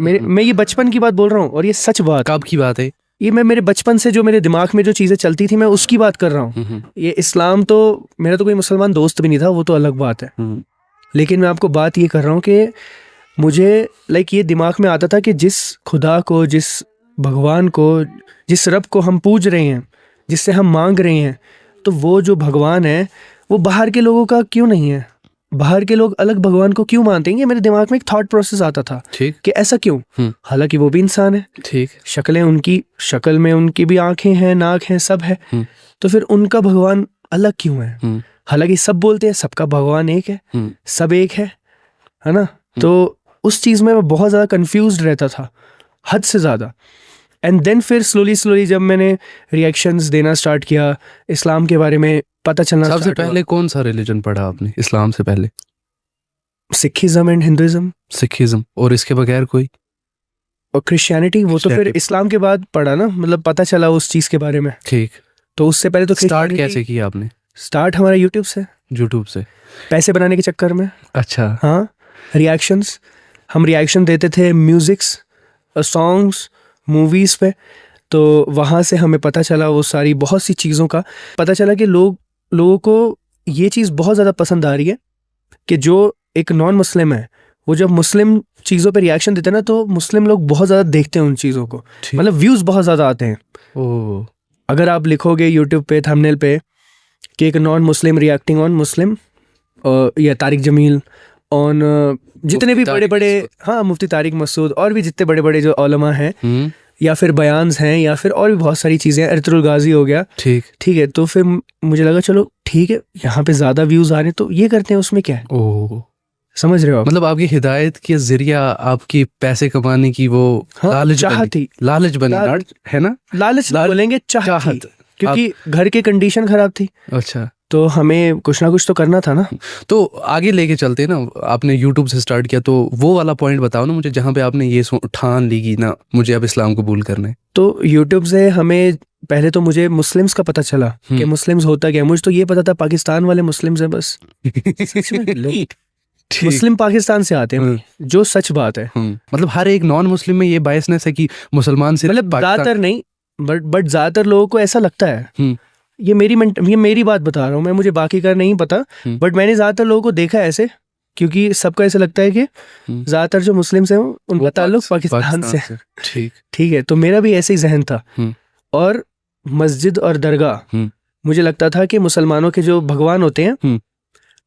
मैं ये बचपन की बात बोल रहा हूँ और ये सच बात। कब की बात है ये मैं मेरे बचपन से जो मेरे दिमाग में जो चीज़ें चलती थी मैं उसकी बात कर रहा हूँ। ये इस्लाम तो मेरा तो कोई मुसलमान दोस्त भी नहीं था, वो तो अलग बात है। लेकिन मैं आपको बात ये कर रहा हूँ कि मुझे ये दिमाग में आता था कि जिस खुदा को, जिस भगवान को, जिस रब को हम पूज रहे हैं, जिससे हम मांग रहे हैं, तो वो जो भगवान है वो बाहर के लोगों का क्यों नहीं है? बाहर के लोग अलग भगवान को क्यों मानते हैं? ये मेरे दिमाग में एक थॉट प्रोसेस आता था कि ऐसा क्यों? हालांकि वो भी इंसान है, ठीक, शक्ल में उनकी भी आंखें हैं, नाक हैं, सब है, तो फिर उनका भगवान अलग क्यों है? हालांकि सब बोलते हैं सबका भगवान एक है, सब एक है ना? तो उस चीज में मैं बहुत ज्यादा कंफ्यूज्ड रहता था, हद से ज्यादा। एंड देन फिर स्लोली जब मैंने रिएक्शंस देना स्टार्ट किया, इस्लाम के बारे में पता चलना। सबसे पहले कौन सा रिलीजन पढ़ा आपने इस्लाम से पहले? Sikhism and Hinduism. सिखिज्म, और इसके बगैर कोई? और क्रिश्चियनिटी, वो तो फिर इस्लाम के बाद पढ़ा ना, मतलब पता चला उस चीज के बारे में। ठीक, तो उससे पहले तो स्टार्ट कैसे किया आपने? स्टार्ट हमारा यूट्यूब से। यूट्यूब से पैसे बनाने के चक्कर में। अच्छा। हाँ, रिएक्शंस, हम रिएक्शन देते थे म्यूजिक्स, सॉन्ग्स, मूवीज पे। तो वहाँ से हमें पता चला वो सारी बहुत सी चीज़ों का पता चला कि लोगों को ये चीज़ बहुत ज़्यादा पसंद आ रही है कि जो एक नॉन मुस्लिम है वो जब मुस्लिम चीज़ों पे रिएक्शन देते हैं ना, तो मुस्लिम लोग बहुत ज़्यादा देखते हैं उन चीज़ों को, मतलब व्यूज़ बहुत ज़्यादा आते हैं। ओह, अगर आप लिखोगे यूट्यूब पे थंबनेल पे कि एक नॉन मुस्लिम रिएक्टिंग ऑन मुस्लिम, या तारिक जमील ऑन, जितने भी बड़े बड़े, हाँ, मुफ्ती तारिक मसूद और भी जितने बड़े बड़े जो उलमा हैं, या फिर बयान्स हैं, या फिर और भी बहुत सारी चीज़ें, अर्तुल गाजी हो गया। ठीक है, तो फिर मुझे लगा चलो ठीक है, यहाँ पे ज़्यादा व्यूज़ आ रहे हैं तो ये करते हैं, उसमें क्या है। ओह, समझ रहे हो आप? मतलब आपकी हिदायत के जरिया आपकी पैसे कमाने की वो लालच बनी है ना? लालच बोलेंगे, चाहत, क्योंकि घर की कंडीशन खराब थी। अच्छा, तो हमें कुछ ना कुछ तो करना था ना। तो आगे लेके चलते ना, आपने यूट्यूब से स्टार्ट किया, तो वो वाला पॉइंट बताओ ना मुझे जहाँ पे आपने ये ठान ली कि ना मुझे अब इस्लाम कबूल करना है। तो यूट्यूब से हमें पहले तो मुझे मुस्लिम्स का पता चला कि मुस्लिम्स होता क्या। मुझे तो ये पता था पाकिस्तान वाले मुस्लिम्स हैं बस। मुस्लिम पाकिस्तान से आते हैं, जो सच बात है। मतलब हर एक नॉन मुस्लिम में ये बायसनेस है कि मुसलमान से, मतलब ज्यादातर नहीं, बट ज्यादातर लोगों को ऐसा लगता है। ये मेरी बात बता रहा हूँ मैं, मुझे बाकी का नहीं पता, बट मैंने ज्यादातर लोगों को देखा ऐसे, क्योंकि सबको ऐसा लगता है कि ज्यादातर जो मुस्लिम्स हैं उनका ताल्लुक पाकिस्तान से। ठीक है, तो मेरा भी ऐसे ही जहन था। और मस्जिद और दरगाह, मुझे लगता था कि मुसलमानों के जो भगवान होते हैं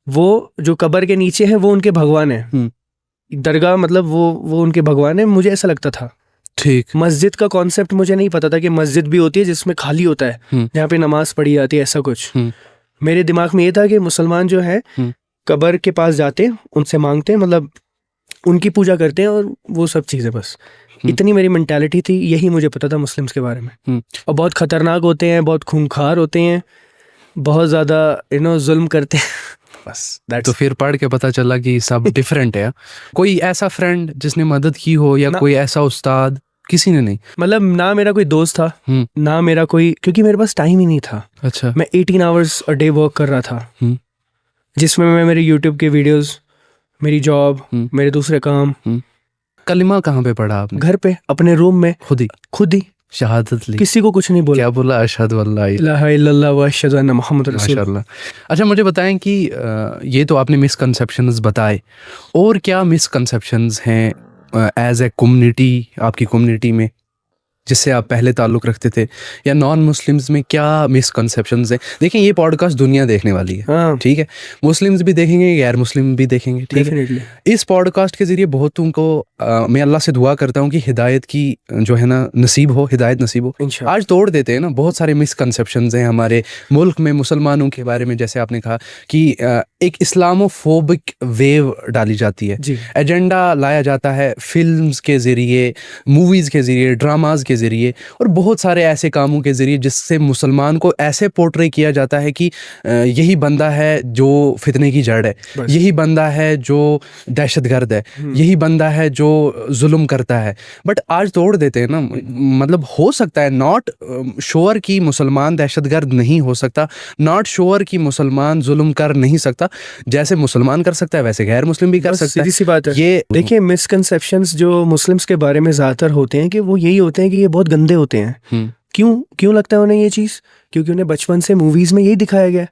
वो जो कब्र के नीचे हैं वो उनके भगवान है। दरगाह मतलब वो उनके भगवान है, मुझे ऐसा लगता था। ठीक, मस्जिद का कॉन्सेप्ट मुझे नहीं पता था कि मस्जिद भी होती है जिसमें खाली होता है, जहाँ पे नमाज पढ़ी जाती है, ऐसा कुछ। मेरे दिमाग में ये था कि मुसलमान जो है कब्र के पास जाते हैं, उनसे मांगते हैं, मतलब उनकी पूजा करते हैं, और वो सब चीज़ें बस। इतनी मेरी मेंटालिटी थी, यही मुझे पता था मुस्लिम्स के बारे में। और बहुत खतरनाक होते हैं, बहुत खूंखार होते हैं, बहुत ज़्यादा जुल्म करते हैं बस। तो फिर पढ़ के पता चला कि सब डिफरेंट है। कोई ऐसा फ्रेंड जिसने मदद की हो, या कोई ऐसा उस्ताद? किसी ने नहीं, मतलब ना मेरा कोई दोस्त था, ना मेरा कोई, क्योंकि मेरे पास टाइम ही नहीं था। अच्छा, मैं 18 आवर्स अ डे वर्क कर रहा था, जिसमें मैं मेरे यूट्यूब के वीडियोस, मेरी जॉब, मेरे दूसरे काम। कलिमा कहाँ पे पढ़ा आपने? घर पे, अपने रूम में, खुद ही शहादत ली, किसी को कुछ नहीं बोला। क्या बोला? अशहदु अल्ला इलाहा इल्लल्लाह व अशहदु अन्ना मुहम्मद रसूलुल्लाह। अच्छा, मुझे बताएं कि ये तो आपने मिसकंसेप्शंस बताए, और क्या मिसकंसेप्शंस हैं एज ए कम्युनिटी, आपकी कम्युनिटी में, जिससे आप पहले ताल्लुक़ रखते थे, या नॉन मुस्लिम्स में क्या मिसकंसेप्शंस हैं? देखें, ये पॉडकास्ट दुनिया देखने वाली है, ठीक है? मुस्लिम्स भी देखेंगे, गैर मुस्लिम भी देखेंगे, ठीक है? इस पॉडकास्ट के ज़रिए बहुतों को मैं अल्लाह से दुआ करता हूँ कि हिदायत की जो है ना नसीब हो, हिदायत नसीब हो। आज तोड़ देते हैं ना बहुत सारे मिसकंसेप्शंस हैं हमारे मुल्क में मुसलमानों के बारे में। जैसे आपने कहा कि एक इस्लामोफोबिक वेव डाली जाती है, एजेंडा लाया जाता है फिल्म्स के ज़रिए, मूवीज़ के ज़रिए, ड्रामाज के ज़रिए और बहुत सारे ऐसे कामों के ज़रिए जिससे मुसलमान को ऐसे पोर्ट्रे किया जाता है कि यही बंदा है जो फितने की जड़ है, यही बंदा है जो दहशतगर्द है, यही बंदा है जो जुल्म करता है। बट आज तोड़ देते हैं ना, मतलब हो सकता है नॉट श्योर कि मुसलमान दहशतगर्द नहीं हो सकता, नॉट श्योर कि मुसलमान जुल्म कर नहीं सकता, जैसे मुसलमान कर सकता है वैसे गैर मुस्लिम भी कर सकता है। सीधी सी बात है। ये देखिए मिसकंसेप्शंस जो मुस्लिम्स के बारे में ज़्यादातर होते हैं कि वो यही होते हैं कि ये बहुत गंदे होते हैं। क्यों लगता है उन्हें ये चीज़? क्योंकि उन्हें बचपन से मूवीज़ में यही दिखाया गया।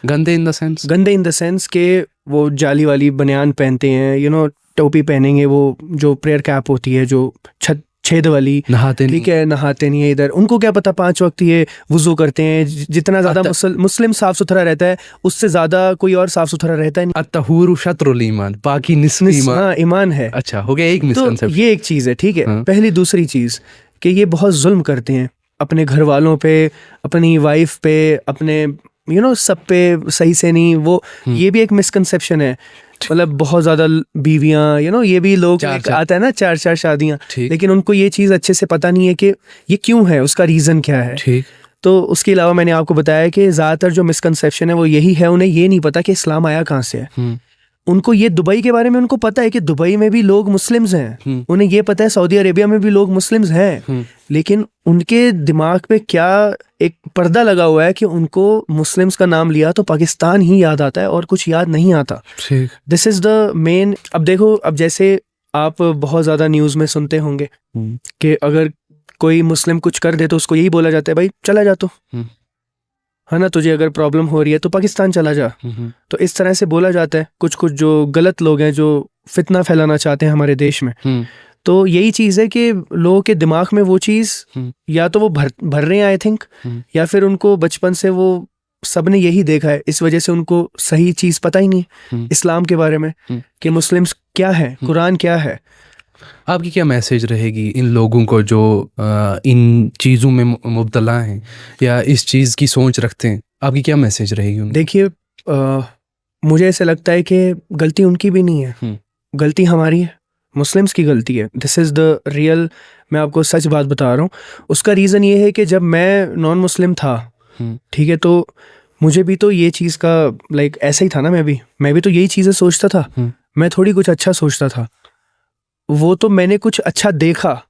गंदे इन द सेंस के वो जाली वाली बनियान पहनते हैं, टोपी पहनेंगे, वो जो प्रेयर कैप होती है जो छेद वाली, नहाते नहीं है इधर। उनको क्या पता 5 वक्त ये वुजू करते हैं। जितना ज्यादा मुस्लिम साफ सुथरा रहता है उससे ज्यादा कोई और साफ सुथरा रहता है नहीं। अत्तहूरु शत्रुल ईमान, बाकी निस्फ ईमान है। अच्छा, हो गया एक मिसकंसेप्शन। तो ये एक चीज है, ठीक है। पहली दूसरी चीज कि ये बहुत जुल्म करते हैं अपने घर वालों पे, अपनी वाइफ पे, अपने सब पे सही से नहीं। वो ये भी एक मिसकंसेप्शन है। मतलब बहुत ज्यादा बीवियां, ये भी लोग आता है ना 4 शादियां, लेकिन उनको ये चीज अच्छे से पता नहीं है कि ये क्यों है, उसका रीजन क्या है। ठीक। तो उसके अलावा मैंने आपको बताया कि ज्यादातर जो मिसकंसेप्शन है वो यही है, उन्हें ये नहीं पता कि इस्लाम आया कहाँ से है। उनको ये दुबई के बारे में उनको पता है कि दुबई में भी लोग मुस्लिम्स हैं, उन्हें ये पता है सऊदी अरेबिया में भी लोग मुस्लिम्स हैं, लेकिन उनके दिमाग पे क्या एक पर्दा लगा हुआ है कि उनको मुस्लिम्स का नाम लिया तो पाकिस्तान ही याद आता है और कुछ याद नहीं आता। This is the main. अब देखो, अब जैसे आप बहुत ज्यादा न्यूज में सुनते होंगे कि अगर कोई मुस्लिम कुछ कर दे तो उसको यही बोला जाता है, भाई चला जा, तो है ना, तुझे अगर प्रॉब्लम हो रही है तो पाकिस्तान चला जा। तो इस तरह से बोला जाता है। कुछ जो गलत लोग हैं जो फितना फैलाना चाहते हैं हमारे देश में। तो यही चीज़ है कि लोगों के दिमाग में वो चीज़ या तो वो भर रहे हैं, आई थिंक, या फिर उनको बचपन से वो सबने यही देखा है, इस वजह से उनको सही चीज़ पता ही नहीं इस्लाम के बारे में कि मुस्लिम्स क्या है, कुरान क्या है। आपकी क्या मैसेज रहेगी इन लोगों को जो इन चीज़ों में मुब्तला हैं या इस चीज़ की सोच रखते हैं? आपकी क्या मैसेज रहेगी उनको? देखिए, मुझे ऐसा लगता है कि गलती उनकी भी नहीं है, गलती हमारी है, मुस्लिम्स की गलती है। दिस इज़ द रियल, मैं आपको सच बात बता रहा हूँ। उसका रीज़न ये है कि जब मैं नॉन मुस्लिम था, ठीक है, तो मुझे भी तो ये चीज़ का लाइक ऐसा ही था ना, मैं भी तो यही चीज़ें सोचता था। मैं थोड़ी कुछ अच्छा सोचता था। वो तो मैंने कुछ अच्छा देखा,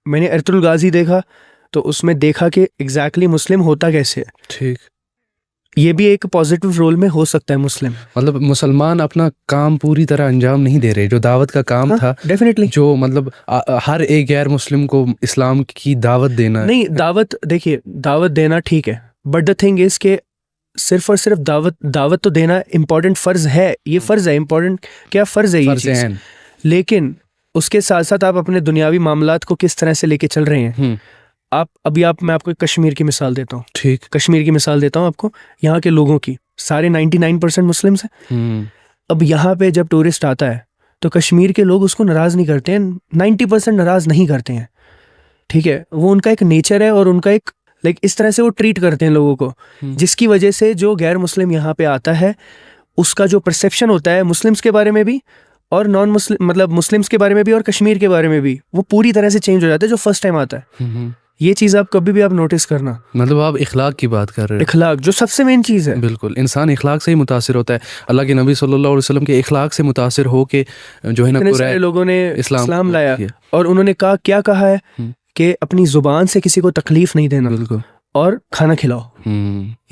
मैंने अर्तुल गाजी देखा, तो उसमें देखा कि एग्जैक्टली मुस्लिम होता कैसे है। ठीक, ये भी एक पॉजिटिव रोल में हो सकता है मुस्लिम। मतलब मुसलमान अपना काम पूरी तरह अंजाम नहीं दे रहे, जो दावत का काम था डेफिनेटली, जो मतलब हर एक गैर मुस्लिम को इस्लाम की दावत देना नहीं, दावत देखिए, दावत देना ठीक है, बट द थिंग इज के सिर्फ और सिर्फ दावत तो देना इम्पोर्टेंट फ़र्ज है, ये फ़र्ज है, इम्पोर्टेंट क्या फ़र्ज है ये चीज़, लेकिन उसके साथ साथ आप अपने दुनियावी मामलात को किस तरह से लेके चल रहे हैं। मैं आपको कश्मीर की मिसाल देता हूँ। ठीक, कश्मीर की मिसाल देता हूँ आपको। यहाँ के लोगों की सारे 99% मुस्लिम्स हैं। अब यहाँ पे जब टूरिस्ट आता है तो कश्मीर के लोग उसको नाराज़ नहीं करते हैं, 90% नाराज़ नहीं करते हैं। ठीक है, वो उनका एक नेचर है और उनका एक लाइक इस तरह से वो ट्रीट करते हैं लोगों को, जिसकी वजह से जो गैर मुस्लिम यहाँ पे आता है उसका जो परसेप्शन होता है मुस्लिम्स के बारे में भी और नॉन मुस्लिम मतलब मुस्लिम्स के बारे में भी और कश्मीर के बारे में भी, वो पूरी तरह से चेंज हो जाता है जो फर्स्ट टाइम आता है। ये चीज़ आप कभी भी आप नोटिस करना। मतलब आप इखलाक की बात कर रहे हैं। इखलाक जो सबसे मेन चीज़ है। बिल्कुल, इंसान इखलाक से ही मुतासिर होता है। अल्लाह के नबी सल्लल्लाहु अलैहि वसल्लम के इखलाक से मुतासिर हो के जो है ना पूरे लोगों ने इस्लाम लाया और उन्होंने क्या कहा है कि अपनी जुबान से किसी को तकलीफ नहीं देना। बिल्कुल, और खाना खिलाओ।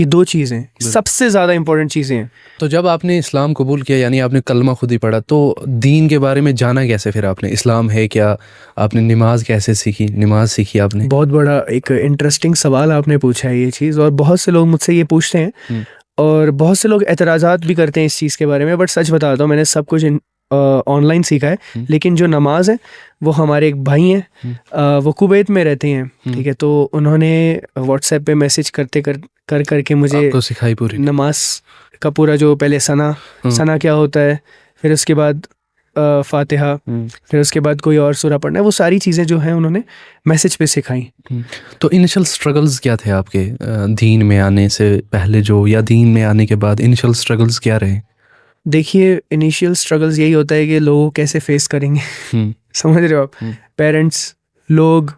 ये 2 चीज़ें सबसे ज़्यादा इंपॉर्टेंट चीज़ें हैं। तो जब आपने इस्लाम कबूल किया, यानी आपने कलमा खुद ही पढ़ा, तो दीन के बारे में जाना कैसे फिर आपने? इस्लाम है क्या? आपने नमाज कैसे सीखी? नमाज सीखी आपने? बहुत बड़ा एक इंटरेस्टिंग सवाल आपने पूछा है ये चीज़, और बहुत से लोग मुझसे ये पूछते हैं और बहुत से लोग एतराज़ात भी करते हैं इस चीज़ के बारे में। बट सच बताता हूँ, मैंने सब कुछ ऑनलाइन सीखा है, लेकिन जो नमाज है वो हमारे एक भाई हैं, वो कुवैत में रहते हैं। ठीक है, तो उन्होंने व्हाट्सएप पे मैसेज करके मुझे आपको सिखाई पूरी नमाज का पूरा, जो पहले सना क्या होता है, फिर उसके बाद फातिहा, फिर उसके बाद कोई और सूरा पढ़ना है, वो सारी चीज़ें जो हैं उन्होंने मैसेज पे सिखाई। तो इनिशियल स्ट्रगल्स क्या थे आपके दीन में आने से पहले जो, या दीन में आने के बाद इनिशियल स्ट्रगल्स क्या रहे? देखिए, इनिशियल स्ट्रगल्स यही होता है कि लोग कैसे फेस करेंगे। समझ रहे हो आप? पेरेंट्स, लोग,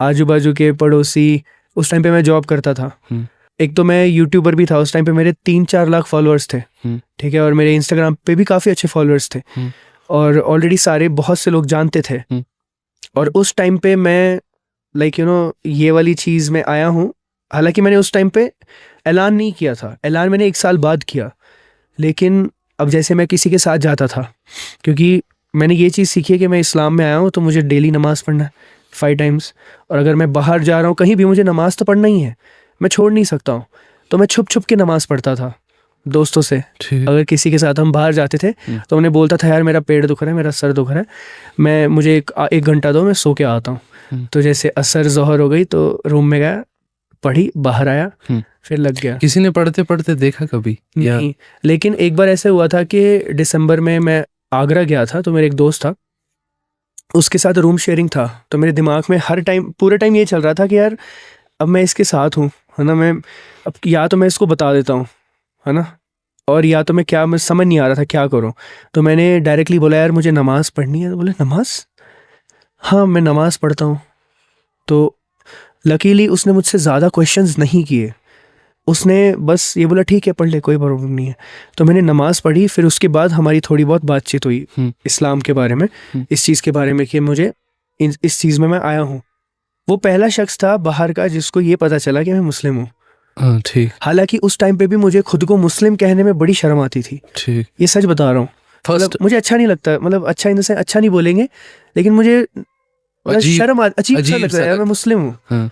आजू बाजू के पड़ोसी, उस टाइम पे मैं जॉब करता था। एक तो मैं यूट्यूबर भी था, उस टाइम पे मेरे 3-4 लाख फॉलोअर्स थे, ठीक है, और मेरे इंस्टाग्राम पे भी काफ़ी अच्छे फॉलोअर्स थे, और ऑलरेडी सारे बहुत से लोग जानते थे। और उस टाइम पे मैं लाइक ये वाली चीज़ में आया हूँ। हालांकि मैंने उस टाइम पे ऐलान नहीं किया था, ऐलान मैंने 1 साल बाद किया। लेकिन अब जैसे मैं किसी के साथ जाता था, क्योंकि मैंने ये चीज़ सीखी है कि मैं इस्लाम में आया हूँ तो मुझे डेली नमाज़ पढ़ना है 5 टाइम्स, और अगर मैं बाहर जा रहा हूँ कहीं भी, मुझे नमाज़ तो पढ़ना ही है, मैं छोड़ नहीं सकता हूँ। तो मैं छुप छुप के नमाज़ पढ़ता था दोस्तों से। अगर किसी के साथ हम बाहर जाते थे तो उन्हें बोलता था यार मेरा पेट दुख रहा है, मेरा सर दुख रहा है, मुझे एक घंटा दो, मैं सो के आता हूँ। तो जैसे असर ज़ोहर हो गई तो रूम में गया, पढ़ी, बाहर आया, फिर लग गया। किसी ने पढ़ते पढ़ते देखा कभी? नहीं, लेकिन एक बार ऐसे हुआ था कि दिसंबर में मैं आगरा गया था, तो मेरे एक दोस्त था, उसके साथ रूम शेयरिंग था। तो मेरे दिमाग में हर टाइम, पूरे टाइम ये चल रहा था कि यार अब मैं इसके साथ हूँ, है ना, मैं अब या तो मैं इसको बता देता हूँ, है ना, और या तो मैं समझ नहीं आ रहा था क्या करूँ। तो मैंने डायरेक्टली बोला यार मुझे नमाज़ पढ़नी है। तो बोले नमाज़? हाँ मैं नमाज़ पढ़ता हूँ। तो लकीली उसने मुझसे ज़्यादा क्वेश्चंस नहीं किए, उसने बस ये बोला ठीक है पढ़ ले, कोई प्रॉब्लम नहीं है। तो मैंने नमाज़ पढ़ी, फिर उसके बाद हमारी थोड़ी बहुत बातचीत हुई इस्लाम के बारे में, इस चीज़ के बारे में कि मुझे इस चीज़ में मैं आया हूँ। वो पहला शख्स था बाहर का जिसको ये पता चला कि मैं मुस्लिम हूँ। ठीक। हालांकि उस टाइम पे भी मुझे खुद को मुस्लिम कहने में बड़ी शर्म आती थी। ठीक। ये सच बता रहा हूँ। मतलब मुझे अच्छा नहीं लगता, मतलब अच्छा इन से अच्छा नहीं बोलेंगे, लेकिन मुझे शर्म अजीब सा लगता है यार मैं मुस्लिम हूँ।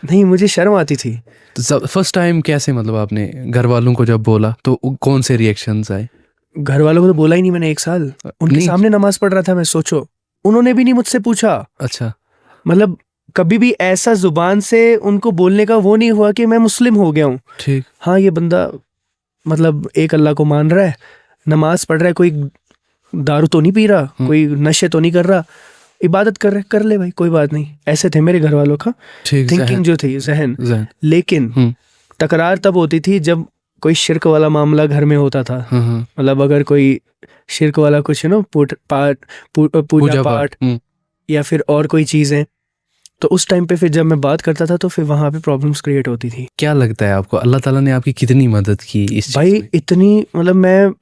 नहीं, मुझे शर्म आती थी। तो फर्स्ट टाइम कैसे, मतलब आपने घर वालों को जब बोला तो कौन से रिएक्शंस आए? घर वालों को तो बोला ही नहीं मैंने 1 साल, उनके सामने नमाज पढ़ रहा था मैं, सोचो, उन्होंने भी नहीं मुझसे पूछा। अच्छा। मतलब कभी भी ऐसा जुबान से उनको बोलने का वो नहीं हुआ कि मैं मुस्लिम हो गया हूँ। ठीक। हाँ ये बंदा मतलब एक अल्लाह को मान रहा है, नमाज पढ़ रहा है, कोई दारू तो नहीं पी रहा, कोई नशे तो नहीं कर रहा, इबादत कर ले भाई, कोई बात नहीं। ऐसे थे मेरे घर वालों का थिंकिंग जो थी, जहन। लेकिन तकरार तब होती थी जब कोई शिर्क वाला मामला घर में होता था। मतलब अगर कोई शिर्क वाला कुछ पूजा पाठ या फिर और कोई चीजें, तो उस टाइम पे फिर जब मैं बात करता था तो फिर वहाँ पे प्रॉब्लम्स क्रिएट होती थी। क्या लगता है आपको अल्लाह ताला ने आपकी कितनी मदद की इस भाई चीज़ में? इतनी, मतलब मैं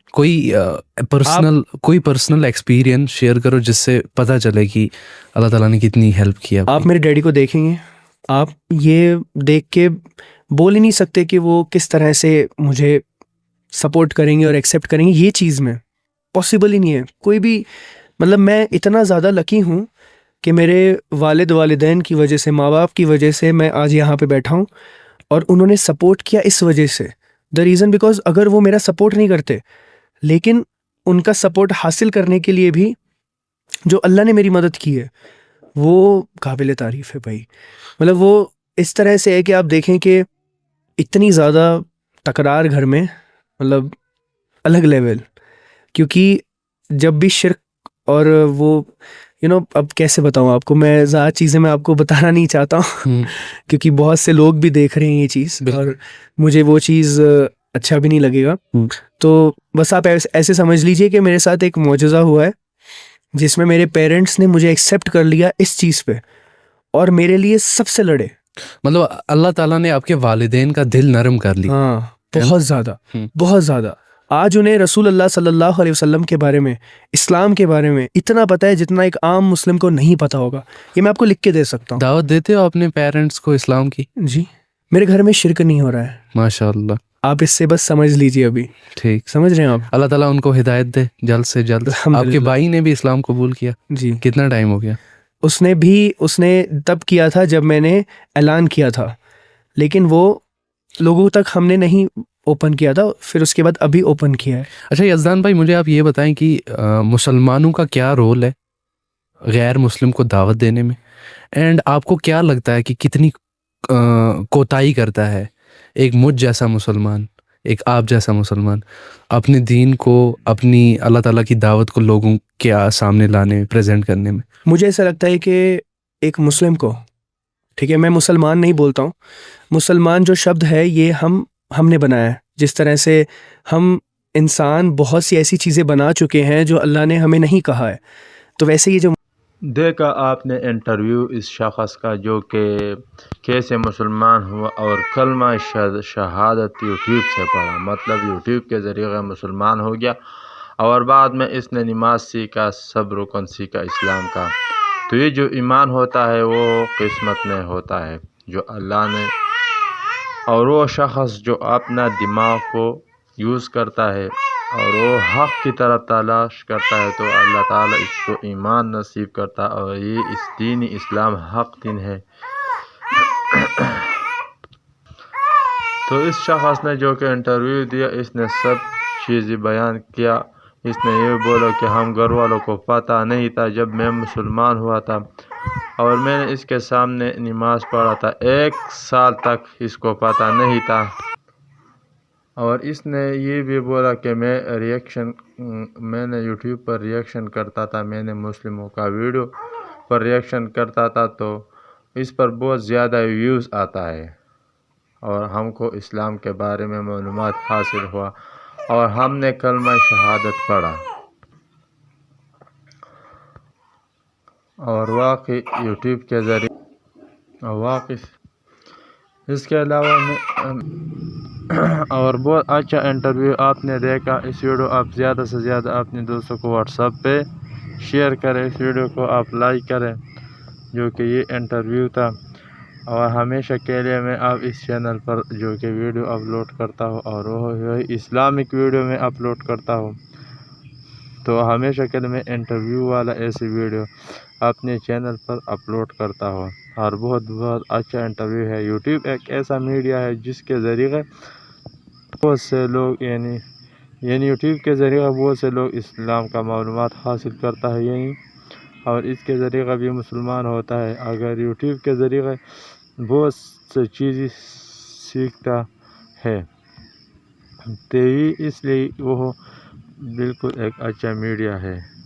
कोई पर्सनल एक्सपीरियंस शेयर करो जिससे पता चले कि अल्लाह ताला ने कितनी हेल्प किया। आप मेरे डैडी को देखेंगे, आप ये देख के बोल ही नहीं सकते कि वो किस तरह से मुझे सपोर्ट करेंगे और एक्सेप्ट करेंगे। ये चीज़ में पॉसिबल ही नहीं है कोई भी। मतलब मैं इतना ज़्यादा लकी हूँ कि मेरे वालिदैन की वजह से, माँ बाप की वजह से मैं आज यहाँ पे बैठा हूँ, और उन्होंने सपोर्ट किया इस वजह से, द रीज़न बिकॉज अगर वो मेरा सपोर्ट नहीं करते, लेकिन उनका सपोर्ट हासिल करने के लिए भी जो अल्लाह ने मेरी मदद की है वो काबिल तारीफ़ है भाई। मतलब वो इस तरह से है कि आप देखें कि इतनी ज़्यादा तकरार घर में, मतलब अलग लेवल, क्योंकि जब भी शिर्क और वो अब कैसे बताऊं आपको, मैं ज़्यादा चीज़ें मैं आपको बताना नहीं चाहता हूँ क्योंकि बहुत से लोग भी देख रहे हैं ये चीज़, और मुझे वो चीज़ अच्छा भी नहीं लगेगा। तो बस आप ऐसे समझ लीजिए कि मेरे साथ एक मौजज़ा हुआ है जिसमें मेरे पेरेंट्स ने मुझे एक्सेप्ट कर लिया इस चीज़ पे और मेरे लिए सबसे लड़े। मतलब अल्लाह ताला ने आपके वालिदैन का दिल नरम कर लिया। हाँ, बहुत ज़्यादा, बहुत ज़्यादा। आज उन्हें रसूल अल्लाह सल्लल्लाहु अलैहि वसल्लम के बारे में, इस्लाम के बारे में इतना पता है जितना एक आम मुस्लिम को नहीं पता होगा। ये मैं आपको लिख के दे सकता हूँ। दावत देते हो अपने पेरेंट्स को इस्लाम की? जी, मेरे घर में शिरक नहीं हो रहा है, माशाअल्लाह। आप इससे बस समझ लीजिए अभी। ठीक, समझ रहे हैं आप? अल्लाह ताला उनको हिदायत दे जल्द से जल्द। आपके भाई ने भी इस्लाम कबूल किया? जी। कितना टाइम हो गया? उसने तब किया था जब मैंने ऐलान किया था, लेकिन वो लोगों तक हमने नहीं ओपन किया था, फिर उसके बाद अभी ओपन किया है। अच्छा यज़दान भाई, मुझे आप ये बताएं कि मुसलमानों का क्या रोल है गैर मुस्लिम को दावत देने में, एंड आपको क्या लगता है कि कितनी कोताही करता है एक मुझ जैसा मुसलमान, एक आप जैसा मुसलमान अपने दीन को, अपनी अल्लाह ताला की दावत को लोगों के सामने लाने में, प्रेजेंट करने में? मुझे ऐसा लगता है कि एक मुस्लिम को, ठीक है, मैं मुसलमान नहीं बोलता हूँ, मुसलमान जो शब्द है ये हमने बनाया है। जिस तरह से हम इंसान बहुत सी ऐसी चीज़ें बना चुके हैं जो अल्लाह ने हमें नहीं कहा है, तो वैसे ये जो देखा आपने इंटरव्यू इस शख्स का जो कि कैसे मुसलमान हुआ और कलमा शहादत यूट्यूब से पढ़ा, मतलब यूट्यूब के ज़रिए मुसलमान हो गया और बाद में इसने नमाज सीखा, सब रुकन सीखा इस्लाम का। तो ये जो ईमान होता है वो किस्मत में होता है जो अल्लाह ने, और वो शख्स जो अपना दिमाग को यूज़ करता है और वो हक़ की तरफ तलाश करता है तो अल्लाह ताला इसको ईमान नसीब करता है और ये इस दीन इस्लाम हक़ दीन है। तो इस शख्स ने जो कि इंटरव्यू दिया, इसने सब चीज़ें बयान किया। इसने ये बोला कि हम घर वालों को पता नहीं था जब मैं मुसलमान हुआ था और मैंने इसके सामने नमाज पढ़ा था, 1 साल तक इसको पता नहीं था। और इसने ये भी बोला कि मैंने यूट्यूब पर रिएक्शन करता था, मैंने मुस्लिमों का वीडियो पर रिएक्शन करता था तो इस पर बहुत ज़्यादा व्यूज़ आता है और हमको इस्लाम के बारे में मालूमात हासिल हुआ और हमने कलमा शहादत पढ़ा और वाकई यूट्यूब के ज़रिए वाकई इसके अलावा और बहुत अच्छा इंटरव्यू आपने देखा। इस वीडियो आप ज़्यादा से ज़्यादा अपने दोस्तों को व्हाट्सएप पे शेयर करें, इस वीडियो को आप लाइक करें जो कि ये इंटरव्यू था। और हमेशा के लिए मैं आप इस चैनल पर जो कि वीडियो अपलोड करता हूँ और वही इस्लामिक वीडियो में अपलोड करता हूँ, तो हमेशा के लिए मैं इंटरव्यू वाला ऐसी वीडियो अपने चैनल पर अपलोड करता हूँ और बहुत बहुत अच्छा इंटरव्यू है। यूट्यूब एक ऐसा मीडिया है जिसके ज़रिए बहुत से लोग यानी यूट्यूब के ज़रिए बहुत से लोग इस्लाम का मालूमात हासिल करता है यही, और इसके ज़रिए भी मुसलमान होता है। अगर यूट्यूब के ज़रिए बहुत सी चीज़ें सीखता है तो इसलिए वो बिल्कुल एक अच्छा मीडिया है।